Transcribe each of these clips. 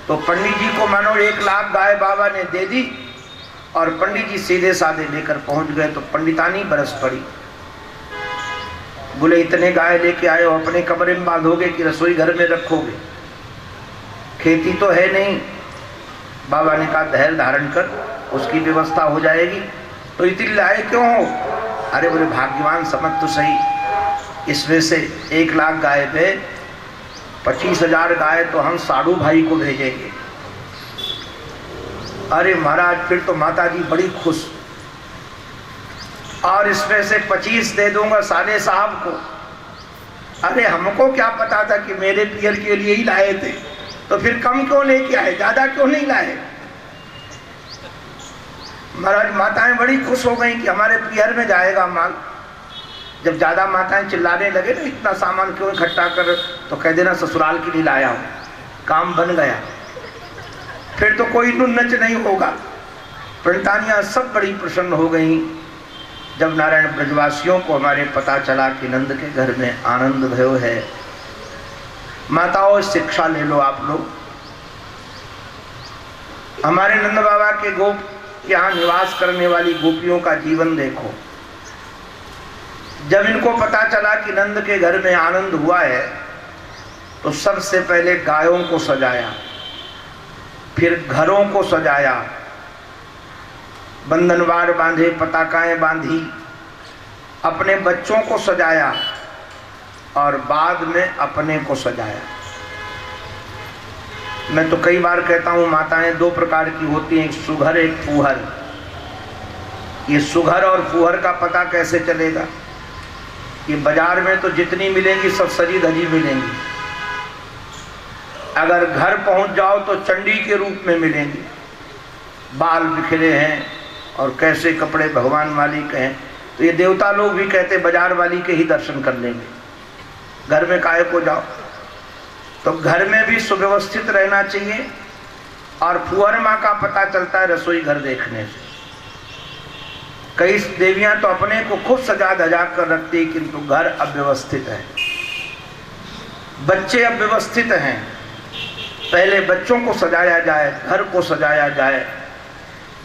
तो पंडित जी को मानो 1 लाख गाय बाबा ने दे दी और पंडित जी सीधे साधे लेकर पहुंच गए। तो पंडितानी बरस पड़ी, बोले इतने गाय लेके आए हो, अपने कमरे में बांधोगे कि रसोई घर में रखोगे? खेती तो है नहीं। बाबा ने कहा धैर्य धारण कर, उसकी व्यवस्था हो जाएगी। तो इतनी लाए क्यों हो? अरे बोले भाग्यवान समझ तो सही, इसमें से 1 लाख गाय पे 25,000 गाय तो हम साधु भाई को भेजेंगे। अरे महाराज फिर तो माता जी बड़ी खुश, और इसमें से 25 दे दूंगा साले साहब को। अरे हमको क्या पता था कि मेरे पियर के लिए ही लाए थे, तो फिर कम क्यों लेके आए, ज्यादा क्यों नहीं लाए? महाराज माताएं बड़ी खुश हो गई कि हमारे पियर में जाएगा माल। जब ज्यादा माताएं चिल्लाने लगे ना इतना सामान क्यों इकट्ठा कर, तो कह देना ससुराल के लिए लाया हूं, काम बन गया। फिर तो कोई नुन्नच नहीं होगा। पंडितानियां सब बड़ी प्रसन्न हो गई जब नारायण ब्रजवासियों को हमारे पता चला कि नंद के घर में आनंद भयो है। माताओं शिक्षा ले लो आप लोग। हमारे नंद बाबा के गोप यहाँ निवास करने वाली गोपियों का जीवन देखो। जब इनको पता चला कि नंद के घर में आनंद हुआ है तो सबसे पहले गायों को सजाया, फिर घरों को सजाया, बंधनवार बांधे, पताकाएं बांधी, अपने बच्चों को सजाया और बाद में अपने को सजाया। मैं तो कई बार कहता हूं माताएं 2 प्रकार की होती हैं, एक सुघर एक फूहर। ये सुघर और फूहर का पता कैसे चलेगा? ये बाजार में तो जितनी मिलेंगी सब सजी धजी मिलेंगी, अगर घर पहुंच जाओ तो चंडी के रूप में मिलेंगी। बाल बिखरे हैं और कैसे कपड़े भगवान वाली के हैं, तो ये देवता लोग भी कहते बाजार वाली के ही दर्शन कर लेंगे, घर में काहे को जाओ। तो घर में भी सुव्यवस्थित रहना चाहिए। और फुहर माँ का पता चलता है रसोई घर देखने से। कई देवियां तो अपने को खूब सजा धजा कर रखती, किंतु घर अव्यवस्थित है, बच्चे अव्यवस्थित हैं। पहले बच्चों को सजाया जाए, घर को सजाया जाए,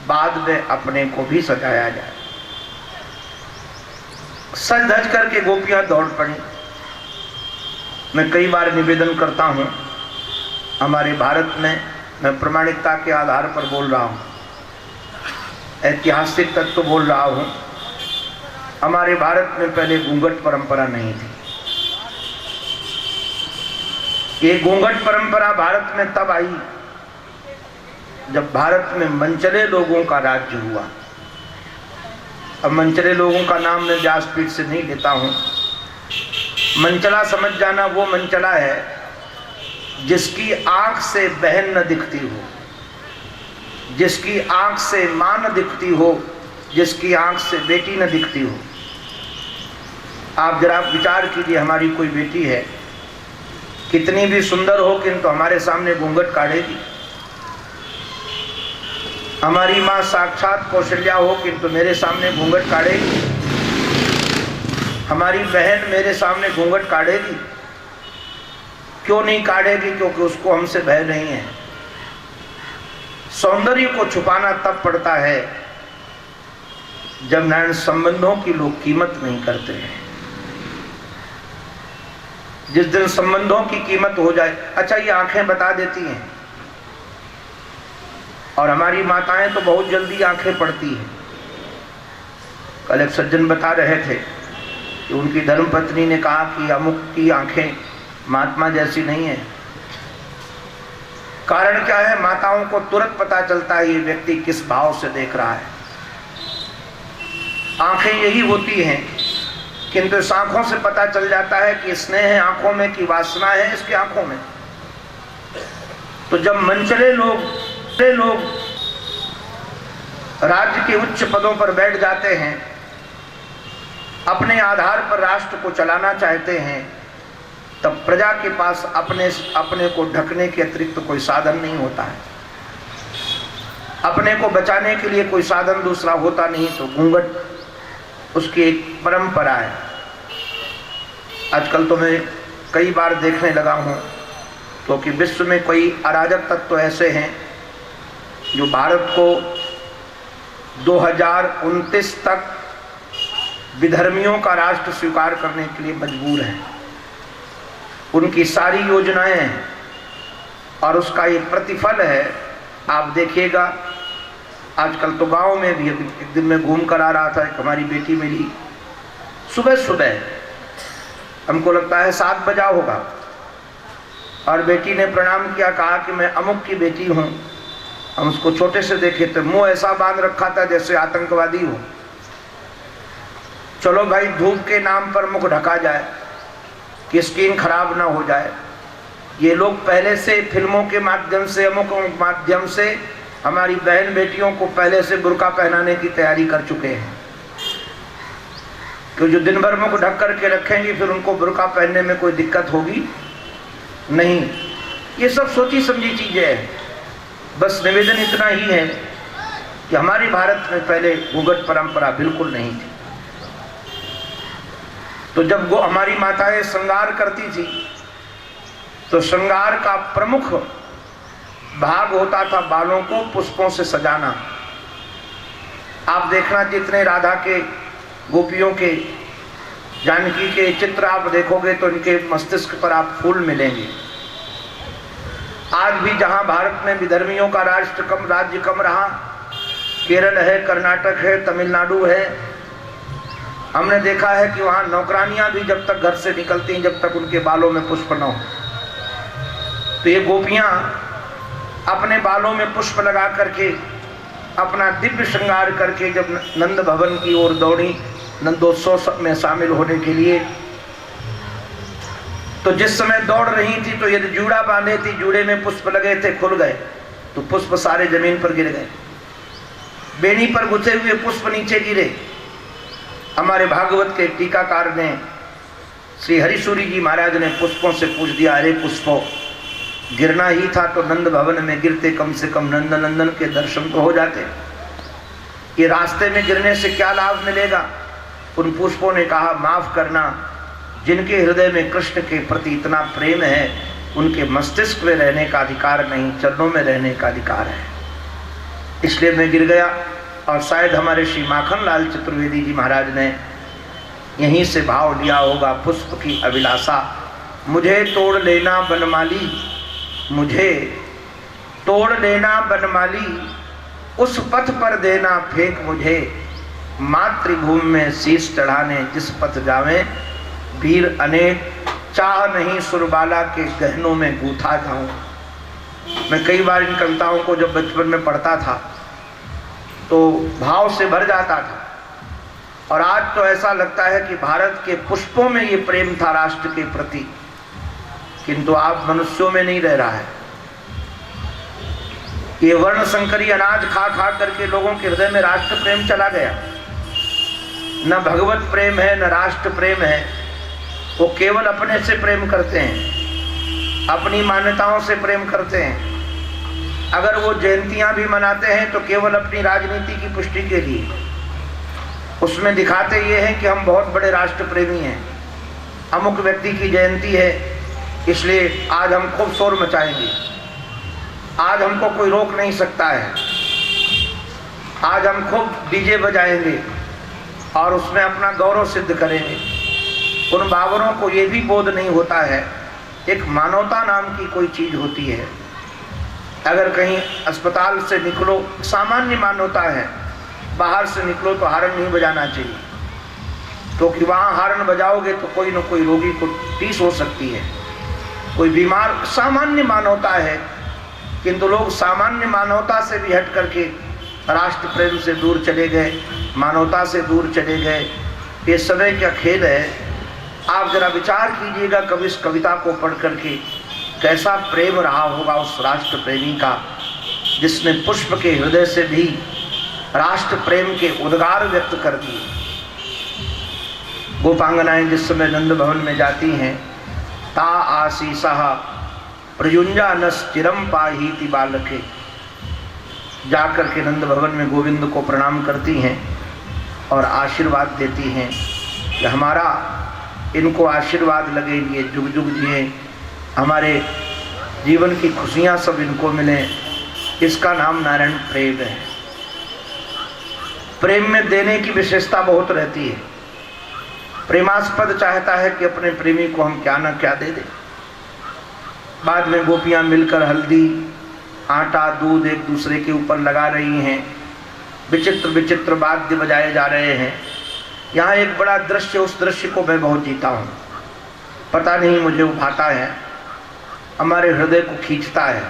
बाद में अपने को भी सजाया जाए। सज धज करके गोपियां दौड़ पड़ी। मैं कई बार निवेदन करता हूं, हमारे भारत में, मैं प्रामाणिकता के आधार पर बोल रहा हूं, ऐतिहासिक तत्व तो बोल रहा हूं, हमारे भारत में पहले घूंघट परंपरा नहीं थी। ये घूंघट परंपरा भारत में तब आई जब भारत में मंचले लोगों का राज्य हुआ। अब मंचले लोगों का नाम मैं व्यासपीठ से नहीं लेता हूं। मंचला समझ जाना वो मंचला है जिसकी आंख से बहन न दिखती हो, जिसकी आंख से मां न दिखती हो, जिसकी आंख से बेटी न दिखती हो। आप जरा विचार कीजिए, हमारी कोई बेटी है, कितनी भी सुंदर हो किंतु हमारे सामने घूंघट काढ़ेगी। हमारी मां साक्षात कौशल्या हो किंतु मेरे सामने घूंघट काढ़ेगी। हमारी बहन मेरे सामने घूंघट काढ़ेगी। क्यों नहीं काढ़ेगी? क्योंकि उसको हमसे भय नहीं है। सौंदर्य को छुपाना तब पड़ता है जब नैन संबंधों की लोग कीमत नहीं करते हैं। जिस दिन संबंधों की कीमत हो जाए, अच्छा ये आंखें बता देती हैं, और हमारी माताएं तो बहुत जल्दी आंखें पड़ती हैं। कल एक सज्जन बता रहे थे कि उनकी धर्मपत्नी ने कहा कि अमुक की आंखें महात्मा जैसी नहीं है। कारण क्या है? माताओं को तुरंत पता चलता है ये व्यक्ति किस भाव से देख रहा है। आंखें यही होती हैं, किंतु इस आंखों से पता चल जाता है कि स्नेह है आंखों में कि वासना है इसकी आंखों में। तो जब मंचले लोग राज्य के उच्च पदों पर बैठ जाते हैं, अपने आधार पर राष्ट्र को चलाना चाहते हैं, तब प्रजा के पास अपने को ढकने के अतिरिक्त कोई साधन नहीं होता है। अपने को बचाने के लिए कोई साधन दूसरा होता नहीं, तो घूंघट उसकी एक परंपरा है। आजकल तो मैं कई बार देखने लगा हूँ क्योंकि विश्व में कई अराजक तत्व ऐसे हैं जो भारत को 2029 तक विधर्मियों का राष्ट्र स्वीकार करने के लिए मजबूर हैं। उनकी सारी योजनाएं हैं और उसका ये प्रतिफल है। आप देखिएगा, आजकल तो गांव में भी, एक दिन मैं घूम कर आ रहा था, एक हमारी बेटी मिली, सुबह सुबह हमको लगता है 7 बजा होगा, और बेटी ने प्रणाम किया, कहा कि मैं अमुक की बेटी हूँ। हम उसको छोटे से देखे तो मुंह ऐसा बांध रखा था जैसे आतंकवादी हो। चलो भाई, धूप के नाम पर मुख ढका जाए कि स्किन खराब ना हो जाए। ये लोग पहले से फिल्मों के माध्यम से, अमुक माध्यम से हमारी बहन बेटियों को पहले से बुर्का पहनाने की तैयारी कर चुके हैं कि जो दिन भर मुख ढक करके रखेंगे फिर उनको बुर्का पहनने में कोई दिक्कत होगी नहीं। ये सब सोची समझी चीजें हैं। बस निवेदन इतना ही है कि हमारे भारत में पहले घूंघट परंपरा बिल्कुल नहीं थी। तो जब वो हमारी माताएं श्रृंगार करती थी तो श्रृंगार का प्रमुख भाग होता था बालों को पुष्पों से सजाना। आप देखना, जितने राधा के, गोपियों के, जानकी के चित्र आप देखोगे तो इनके मस्तिष्क पर आप फूल मिलेंगे। आज भी जहां भारत में विधर्मियों का राज्य कम रहा, केरल है, कर्नाटक है, तमिलनाडु है, हमने देखा है कि वहां नौकरानियां भी जब तक घर से निकलती हैं जब तक उनके बालों में पुष्प न हो। तो ये गोपियां अपने बालों में पुष्प लगा करके अपना दिव्य श्रृंगार करके जब नंद भवन की ओर दौड़ी नंदोत्सव में शामिल होने के लिए, तो जिस समय दौड़ रही थी तो यदि जूड़ा बांधे थी, जूड़े में पुष्प लगे थे, खुल गए तो पुष्प सारे जमीन पर गिर गए। बेनी पर गुथे हुए पुष्प नीचे गिरे। हमारे भागवत के टीकाकार ने, श्री हरिसूरी जी महाराज ने पुष्पों से पूछ दिया, अरे पुष्पों, गिरना ही था तो नंद भवन में गिरते, कम से कम नंद नंदन के दर्शन तो हो जाते। ये रास्ते में गिरने से क्या लाभ मिलेगा? उन पुष्पों ने कहा, माफ करना, जिनके हृदय में कृष्ण के प्रति इतना प्रेम है उनके मस्तिष्क में रहने का अधिकार नहीं, चरणों में रहने का अधिकार है। इसलिए मैं गिर गया। और शायद हमारे श्री माखन लाल चतुर्वेदी जी महाराज ने यहीं से भाव लिया होगा, पुष्प की अभिलाषा, मुझे तोड़ लेना बनमाली, मुझे तोड़ लेना बनमाली, उस पथ पर देना फेंक मुझे, मातृभूमि में शीश चढ़ाने जिस पथ जावे, वीर अनेक, चाह नहीं सुरबाला के गहनों में गूथा जाऊं। मैं कई बार इन कविताओं को जब बचपन में पढ़ता था तो भाव से भर जाता था। और आज तो ऐसा लगता है कि भारत के पुष्पों में ये प्रेम था राष्ट्र के प्रति, किंतु आप मनुष्यों में नहीं रह रहा है। ये वर्ण संकरी अनाज खा खा करके लोगों के हृदय में राष्ट्र प्रेम चला गया। न भगवत प्रेम है, न राष्ट्र प्रेम है। वो केवल अपने से प्रेम करते हैं, अपनी मान्यताओं से प्रेम करते हैं। अगर वो जयंतियां भी मनाते हैं तो केवल अपनी राजनीति की पुष्टि के लिए, उसमें दिखाते ये हैं कि हम बहुत बड़े राष्ट्र प्रेमी हैं। अमुक व्यक्ति की जयंती है इसलिए आज हम खूब शोर मचाएंगे, आज हमको कोई रोक नहीं सकता है, आज हम खूब डीजे बजाएंगे और उसमें अपना गौरव सिद्ध करेंगे। उन बाबरों को ये भी बोध नहीं होता है एक मानवता नाम की कोई चीज़ होती है। अगर कहीं अस्पताल से निकलो, सामान्य मानवता है, बाहर से निकलो तो हार्न नहीं बजाना चाहिए, क्योंकि वहाँ हार्न बजाओगे तो कोई न कोई रोगी को टीस हो सकती है, कोई बीमार। सामान्य मानवता है, किंतु लोग सामान्य मानवता से भी हट करके राष्ट्र प्रेम से दूर चले गए, मानवता से दूर चले गए। ये समय का खेल है। आप जरा विचार कीजिएगा कभी इस कविता को पढ़ करके, कैसा प्रेम रहा होगा उस राष्ट्र प्रेमी का जिसने पुष्प के हृदय से भी राष्ट्र प्रेम के उद्गार व्यक्त कर दिए। गोपांगनाएं जिस समय नंद भवन में जाती हैं, ता आशीषः प्रयुंजानस चिरम पाहीति बालके, जाकर के नंद भवन में गोविंद को प्रणाम करती हैं और आशीर्वाद देती हैं कि हमारा इनको आशीर्वाद लगे, ये जुग जुग जिए, हमारे जीवन की खुशियां सब इनको मिले, इसका नाम नारायण प्रेम है। प्रेम में देने की विशेषता बहुत रहती है। प्रेमास्पद चाहता है कि अपने प्रेमी को हम क्या ना क्या दे दें। बाद में गोपियां मिलकर हल्दी, आटा, दूध एक दूसरे के ऊपर लगा रही हैं, विचित्र विचित्र वाद्य बजाए जा रहे हैं। यहाँ एक बड़ा दृश्य, उस दृश्य को मैं बहुत जीता हूँ। पता नहीं मुझे उभाता है, हमारे हृदय को खींचता है।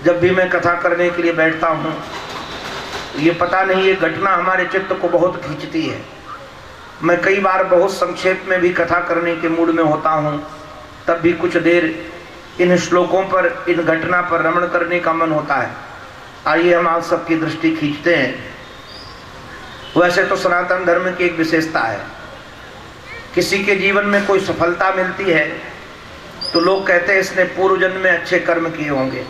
जब भी मैं कथा करने के लिए बैठता हूँ, ये पता नहीं, ये घटना हमारे चित्त को बहुत खींचती है। मैं कई बार बहुत संक्षेप में भी कथा करने के मूड में होता हूँ, तब भी कुछ देर इन श्लोकों पर, इन घटना पर रमण करने का मन होता है। आइए हम आप सबकी दृष्टि खींचते हैं। वैसे तो सनातन धर्म की एक विशेषता है, किसी के जीवन में कोई सफलता मिलती है तो लोग कहते हैं इसने पूर्व जन्म में अच्छे कर्म किए होंगे।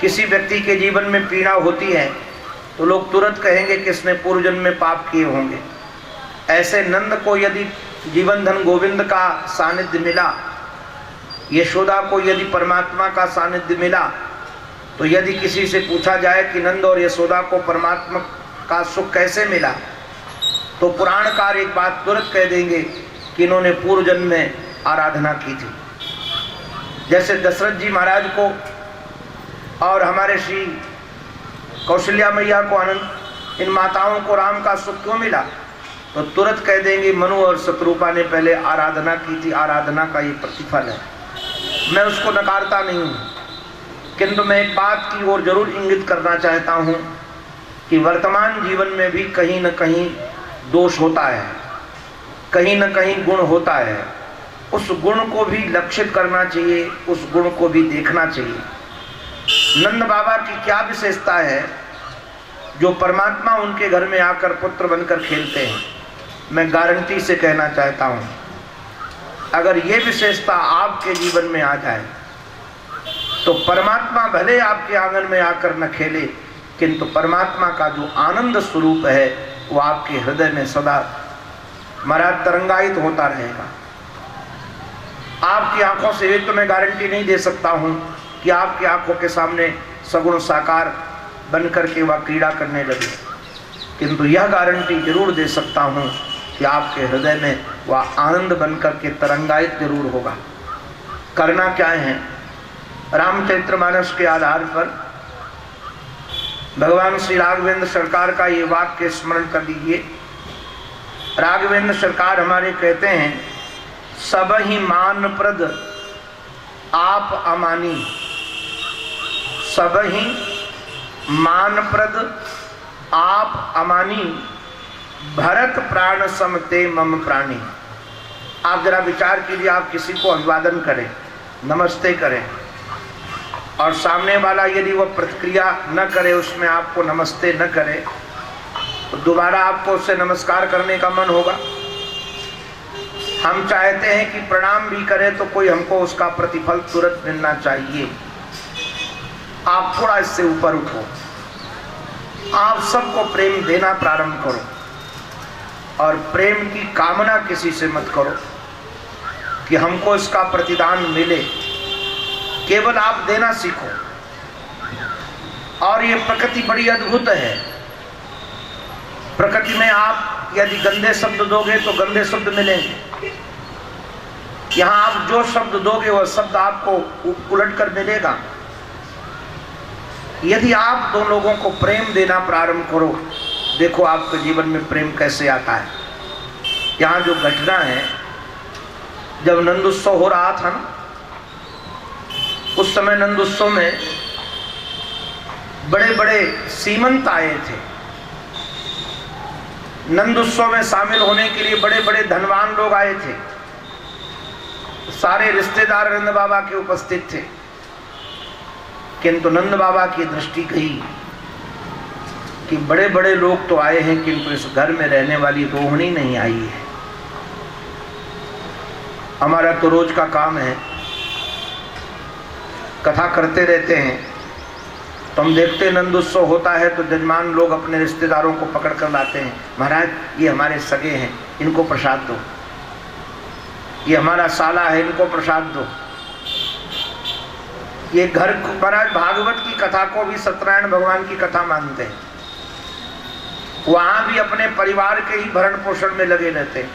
किसी व्यक्ति के जीवन में पीड़ा होती है तो लोग तुरंत कहेंगे कि इसने पूर्व जन्म में पाप किए होंगे। ऐसे नंद को यदि जीवन धन गोविंद का सानिध्य मिला, यशोदा को यदि परमात्मा का सानिध्य मिला, तो यदि किसी से पूछा जाए कि नंद और यशोदा को परमात्मा का सुख कैसे मिला, तो पुराणकार एक बात तुरंत कह देंगे कि इन्होंने पूर्व जन्म में आराधना की थी। जैसे दशरथ जी महाराज को और हमारे श्री कौशल्या मैया को, आनंद, इन माताओं को राम का सुख क्यों मिला, तो तुरंत कह देंगे मनु और शत्रुपा ने पहले आराधना की थी, आराधना का ये प्रतिफल है। मैं उसको नकारता नहीं हूँ, किंतु मैं एक बात की ओर जरूर इंगित करना चाहता हूँ कि वर्तमान जीवन में भी कहीं न कहीं दोष होता है, कहीं न कहीं गुण होता है। उस गुण को भी लक्षित करना चाहिए, उस गुण को भी देखना चाहिए। नंद बाबा की क्या विशेषता है जो परमात्मा उनके घर में आकर पुत्र बनकर खेलते हैं? मैं गारंटी से कहना चाहता हूँ, अगर ये विशेषता आपके जीवन में आ जाए तो परमात्मा भले आपके आंगन में आकर न खेले, किंतु परमात्मा का जो आनंद स्वरूप है वो आपके हृदय में सदा महाराज तरंगायित होता रहेगा। आपकी आंखों से तो मैं गारंटी नहीं दे सकता हूं कि आपकी आंखों के सामने सगुण साकार बनकर के वह क्रीड़ा करने लगे, किंतु यह गारंटी जरूर दे सकता हूं कि आपके हृदय में वह आनंद बनकर के तरंगायित जरूर होगा। करना क्या है? रामचरितमानस के आधार पर भगवान श्री राघवेंद्र सरकार का ये वाक्य स्मरण कर लीजिए। राघवेंद्र सरकार हमारे कहते हैं, सब ही मान प्रद आप अमानी, सब ही मान प्रद आप अमानी, भरत प्राण समते मम प्राणी। आप जरा विचार कीजिए, आप किसी को अभिवादन करें, नमस्ते करें, और सामने वाला यदि वह प्रतिक्रिया न करे, उसमें आपको नमस्ते न करे, तो दोबारा आपको उससे नमस्कार करने का मन होगा। हम चाहते हैं कि प्रणाम भी करें तो कोई हमको उसका प्रतिफल तुरंत मिलना चाहिए। आप थोड़ा इससे ऊपर उठो, आप सबको प्रेम देना प्रारंभ करो और प्रेम की कामना किसी से मत करो कि हमको इसका प्रतिदान मिले। केवल आप देना सीखो। और ये प्रकृति बड़ी अद्भुत है। प्रकृति में आप यदि गंदे शब्द दोगे तो गंदे शब्द मिलेंगे। यहाँ आप जो शब्द दोगे वह शब्द आपको उलट कर मिलेगा। यदि आप दो लोगों को प्रेम देना प्रारंभ करो, देखो आपके जीवन में प्रेम कैसे आता है। यहाँ जो घटना है, जब नंदोत्सव हो रहा था ना, उस समय नंदोत्सव में बड़े बड़े सीमंत आए थे। नंदोत्सव में शामिल होने के लिए बड़े बड़े धनवान लोग आए थे। सारे रिश्तेदार नंद बाबा के उपस्थित थे, किंतु नंद बाबा की दृष्टि गई कि बड़े बड़े लोग तो आए हैं, किंतु इस घर में रहने वाली रोहिणी नहीं आई है। हमारा तो रोज का काम है, कथा करते रहते हैं, तो हम देखते नंदोत्सव होता है तो जजमान लोग अपने रिश्तेदारों को पकड़ कर लाते हैं। महाराज ये हमारे सगे हैं, इनको प्रसाद दो, ये हमारा साला है, इनको प्रसाद दो। ये घर महाराज भागवत की कथा को भी सत्यनारायण भगवान की कथा मानते हैं। वहां भी अपने परिवार के ही भरण पोषण में लगे रहते हैं।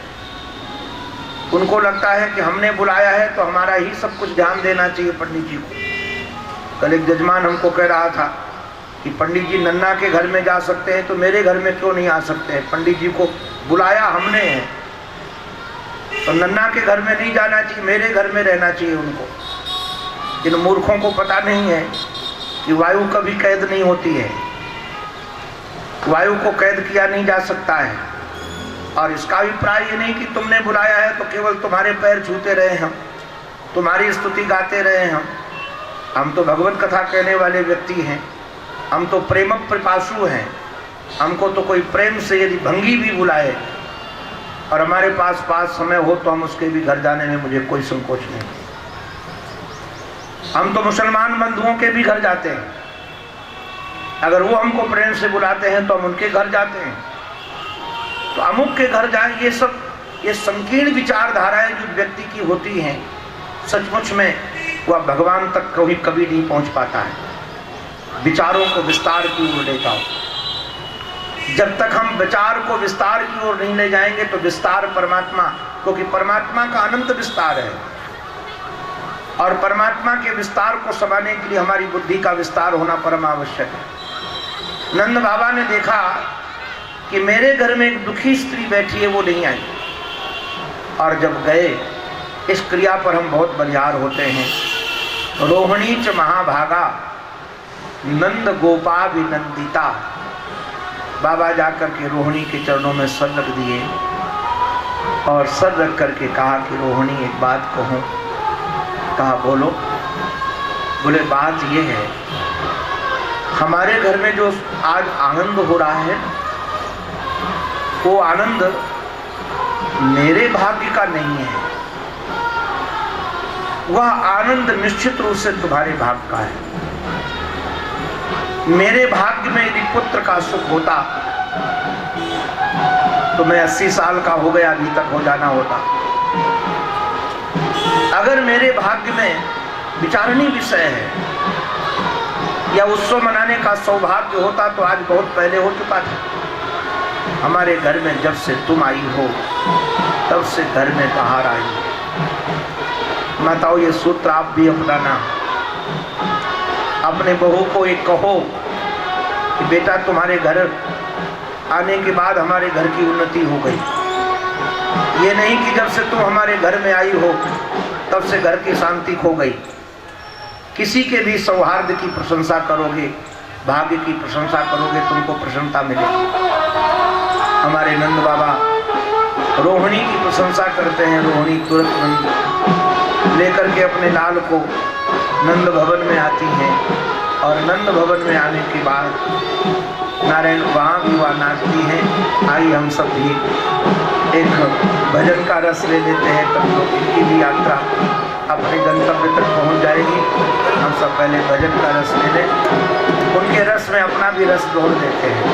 उनको लगता है कि हमने बुलाया है तो हमारा ही सब कुछ ध्यान देना चाहिए पंडित जी को। कल एक जजमान हमको कह रहा था कि पंडित जी नन्ना के घर में जा सकते हैं तो मेरे घर में क्यों नहीं आ सकते हैं? पंडित जी को बुलाया हमने है तो नन्ना के घर में नहीं जाना चाहिए, मेरे घर में रहना चाहिए उनको। इन मूर्खों को पता नहीं है कि वायु कभी कैद नहीं होती है, वायु को कैद किया नहीं जा सकता है। और इसका अभिप्राय ये नहीं कि तुमने बुलाया है तो केवल तुम्हारे पैर छूते रहे हम, तुम्हारी स्तुति गाते रहे हम तो भगवत कथा कहने वाले व्यक्ति हैं, हम तो प्रेम पिपासु हैं। हमको तो कोई प्रेम से यदि भंगी भी बुलाए और हमारे पास समय हो तो हम उसके भी घर जाने में मुझे कोई संकोच नहीं। हम तो मुसलमान बंधुओं के भी घर जाते हैं, अगर वो हमको प्रेम से बुलाते हैं तो हम उनके घर जाते हैं। तो अमुक के घर जाए, ये संकीर्ण विचारधाराएं जो व्यक्ति की होती हैं, सचमुच में वह भगवान तक कभी नहीं पहुंच पाता है। विचारों को विस्तार की ओर ले जाओ। जब तक हम विचार को विस्तार की ओर नहीं ले जाएंगे तो विस्तार परमात्मा, क्योंकि परमात्मा का अनंत विस्तार है और परमात्मा के विस्तार को समझने के लिए हमारी बुद्धि का विस्तार होना परम आवश्यक है। नंद बाबा ने देखा कि मेरे घर में एक दुखी स्त्री बैठी है, वो नहीं आई। और जब गए, इस क्रिया पर हम बहुत बलिहार होते हैं। रोहिणी च महाभागा नंद गोपा विनंदिता। बाबा जाकर के रोहिणी के चरणों में सर रख दिए और सर रख करके कहा कि रोहिणी एक बात कहूँ। कहा बोलो। बोले बात ये है, हमारे घर में जो आज आनंद हो रहा है वो आनंद मेरे भाग्य का नहीं है, वह आनंद निश्चित रूप से तुम्हारे भाग्य का है। मेरे भाग्य में यदि पुत्र का सुख होता तो मैं 80 साल का हो गया, अभी तक हो जाना होता। अगर मेरे भाग्य में विचारणीय विषय है या उत्सव मनाने का सौभाग्य होता तो आज बहुत पहले हो चुका था। हमारे घर में जब से तुम आई हो तब से घर में बाहर आई हो। माताओं, ये सूत्र आप भी अपनाना। अपने बहू को एक कहो कि बेटा तुम्हारे घर आने के बाद हमारे घर की उन्नति हो गई। ये नहीं कि जब से तुम हमारे घर में आई हो तब से घर की शांति खो गई। किसी के भी सौहार्द की प्रशंसा करोगे, भाग्य की प्रशंसा करोगे, तुमको प्रसन्नता मिलेगी। हमारे नंद बाबा रोहिणी की प्रशंसा करते हैं। रोहिणी तुरंत नंद लेकर के अपने लाल को नंद भवन में आती हैं और नंद भवन में आने के बाद नारायण वहाँ भी वहाँ नाचती हैं। आई हम सब भी एक भजन का रस ले लेते हैं, तब लोग इनकी भी यात्रा अपने गंतव्य तक पहुँच जाएगी। हम सब पहले भजन का रस ले लें, उनके रस में अपना भी रस जोड़ देते हैं।